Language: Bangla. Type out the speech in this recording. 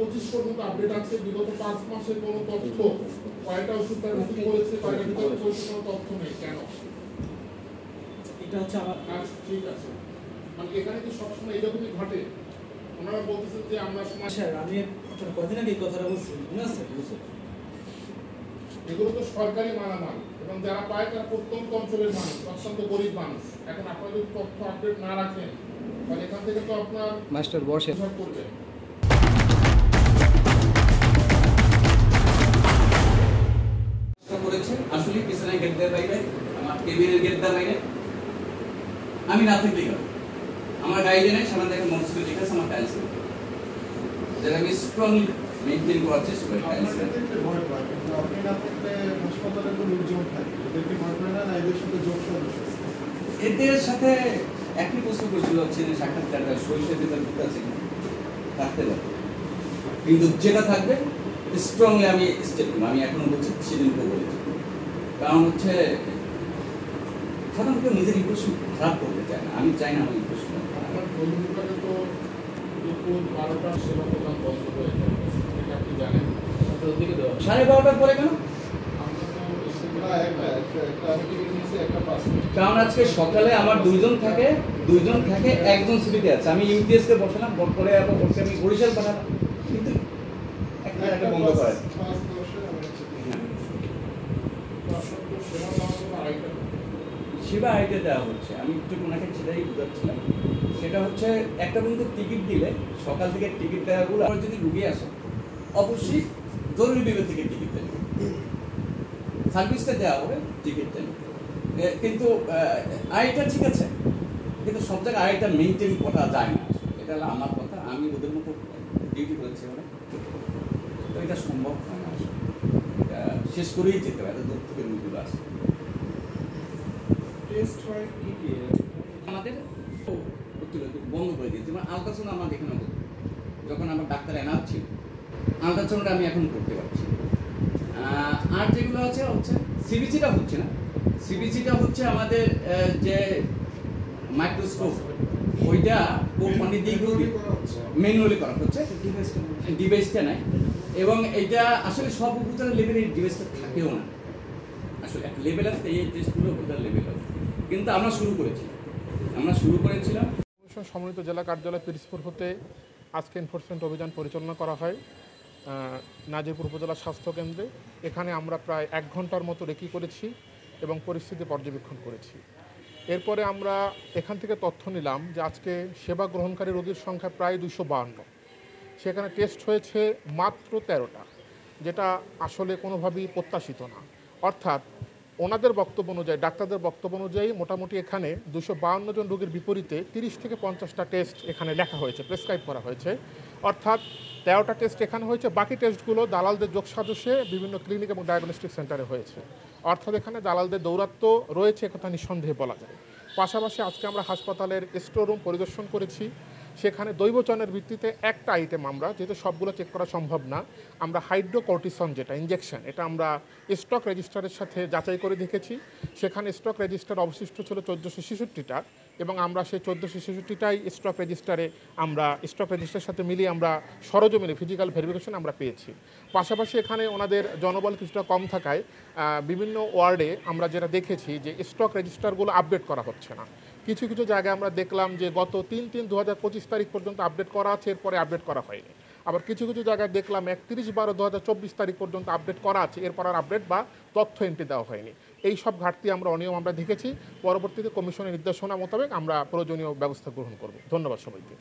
2025 পর্যন্ত আপডেট আছে। বিগত 5 মাসের কোনো তথ্য, কয়টা ওষুধ তারা রিসিভ করেছে, কয়টা বিতরণ করেছে, কোনো তথ্য নেই কেন? এটা হচ্ছে আমার ঠিক আছে, মানে এখানে কি সবসময় এইরকমই ঘটে? ওনারা বলতেছেন যে আমরা স্যার আমি কদিন আগে এই কথাটা বলছি, মনে আছে? এগুলো তো সরকারি মালামাল এবং যারা পায় তারা প্রত্যন্ত অঞ্চলের মানুষ, অত্যন্ত গরিব মানুষ। এখন আপনারা যদি তথ্য আপডেট না রাখেন তাহলে এখান থেকে তো আপনার মাস্টার বসে করবে। করেছে আসলে পিছনে গেট দেওয়ার বাইরে, আমার কেবিনের গেট দেওয়ার বাইরে আমি না থাকলেই হবে। আমার গাইডলাইনে সামনে দেখেন মোটরসাইকেল ঠিক আছে, আমার টাইলস যেটা আমি স্ট্রংলি মেইনটেইন করার চেষ্টা করি। টাইলস এদের সাথে একই প্রশ্ন করেছিল হচ্ছে যে সাক্ষাৎকারটা সরিষা দিতে আছে থাকতে পারে, কিন্তু যেটা থাকবে স্ট্রংলি আমি স্টেপ করবো। আমি এখনো বলছি, সেদিনকে বলেছি, কারণ হচ্ছে সাধারণত নিজের ইম্প্রেশন খারাপ করতে চায় না। আমি চাই না আমার ইম্প্রেশন আমার বন্ধুবারে তো দুপুর 12টার সেবা প্রদান বন্ধ হয়ে যায়, এটা আপনি জানেন। 12:30 পরে কেন? কারণ আজকে সকালে আমার দুইজন থাকে, একজন ছুটিতে আছে। আমি ইউটিএস কে বসালাম, পরে ওকে আমি বরিশাল পাঠালাম, কিন্তু একটা বন্ধ করে সেবা আইডে দেওয়া হচ্ছে। আমি একটু ওনাকে সেটাই বুঝাচ্ছিলাম। সেটা হচ্ছে একটা বন্ধু টিকিট দিলে সকাল থেকে টিকিট দেওয়াগুলো, আমার যদি রুগী আসে অবশ্যই জরুরি বিভাগ থেকে টিকিট দেবে, সার্ভিসটা দেওয়া হবে, টিকিট দেবে। কিন্তু আইটা ঠিক আছে, কিন্তু সব জায়গায় আইটা মেনটেন করা যায় না। এটা হলো আমার কথা। আমি ওদের মতো ডিউটি করেছি ওরা, তো এটা সম্ভব হয় না। এটা শেষ করেই যেতে পারে, দূর থেকে রুগীগুলো আসে। আমাদের বন্ধ করে দিয়েছে, মানে আলট্রাসাউন্ড আমার এখানে হতো যখন আমার ডাক্তার এনার ছিল, আলট্রাসাউন্ডটা আমি এখন করতে পারছি। আর যেগুলো আছে হচ্ছে সিবিসিটা হচ্ছে না। সিবিসিটা হচ্ছে আমাদের যে মাইক্রোস্কোপ, ওইটা কোম্পানি দিয়ে ম্যানুয়ালি করা হচ্ছে, ডিভাইসটা নাই। এবং এইটা আসলে সব উপজেলার লেভেলে ডিভাইসটা থাকেও না। আসলে একটা লেভেল আছে, এই টেস্টগুলো উপজেলার লেভেল আছে, কিন্তু আমরা শুরু করেছিলাম। সম্মানিত জেলা কার্যালয় পিরোজপুর হতে আজকে এনফোর্সমেন্ট অভিযান পরিচালনা করা হয় নাজিরপুর উপজেলা স্বাস্থ্য কেন্দ্রে। এখানে আমরা প্রায় 1 ঘন্টার মতো রেকি করেছি এবং পরিস্থিতি পর্যবেক্ষণ করেছি। এরপরে আমরা এখান থেকে তথ্য নিলাম যে আজকে সেবা গ্রহণকারী রোগীর সংখ্যা প্রায় 252, সেখানে টেস্ট হয়েছে মাত্র 13টা, যেটা আসলে কোনোভাবেই প্রত্যাশিত না। অর্থাৎ ওনাদের বক্তব্য অনুযায়ী, ডাক্তারদের বক্তব্য অনুযায়ী মোটামুটি এখানে 252 জন রোগীর বিপরীতে 30 থেকে 50টা টেস্ট এখানে লেখা হয়েছে, প্রেসক্রাইব করা হয়েছে। অর্থাৎ 13টা টেস্ট এখানে হয়েছে, বাকি টেস্টগুলো দালালদের যোগ সাজসে বিভিন্ন ক্লিনিক এবং ডায়াগনস্টিক সেন্টারে হয়েছে। অর্থাৎ এখানে দালালদের দৌরাত্ম্য রয়েছে, একথা নিঃসন্দেহে বলা যায়। পাশাপাশি আজকে আমরা হাসপাতালের স্টোর রুম পরিদর্শন করেছি, সেখানে দৈবচনের ভিত্তিতে একটা আইটেম আমরা, যেহেতু সবগুলো চেক করা সম্ভব না, আমরা হাইড্রোকর্টিসন যেটা ইনজেকশন, এটা আমরা স্টক রেজিস্টারের সাথে যাচাই করে দেখেছি। সেখানে স্টক রেজিস্টার অবশিষ্ট ছিল 1466টা, এবং আমরা সেই 1466টাই স্টক রেজিস্টারের সাথে মিলিয়ে আমরা সরজমিনে ফিজিক্যাল ভেরিফিকেশন আমরা পেয়েছি। পাশাপাশি এখানে ওনাদের জনবল কিছুটা কম থাকায় বিভিন্ন ওয়ার্ডে আমরা যেটা দেখেছি যে স্টক রেজিস্টারগুলো আপডেট করা হচ্ছে না। কিছু কিছু জায়গায় আমরা দেখলাম যে গত 3/3/2025 তারিখ পর্যন্ত আপডেট করা আছে, এরপরে আপডেট করা হয়নি। আবার কিছু কিছু জায়গায় দেখলাম 31/12/2024 তারিখ পর্যন্ত আপডেট করা আছে, এরপর আর আপডেট বা তথ্য এন্ট্রি দেওয়া হয়নি। এই সব ঘাটতি অনিয়ম আমরা দেখেছি। পরবর্তীতে কমিশনের নির্দেশনা মোতাবেক আমরা প্রয়োজনীয় ব্যবস্থা গ্রহণ করব। ধন্যবাদ সবাইকে।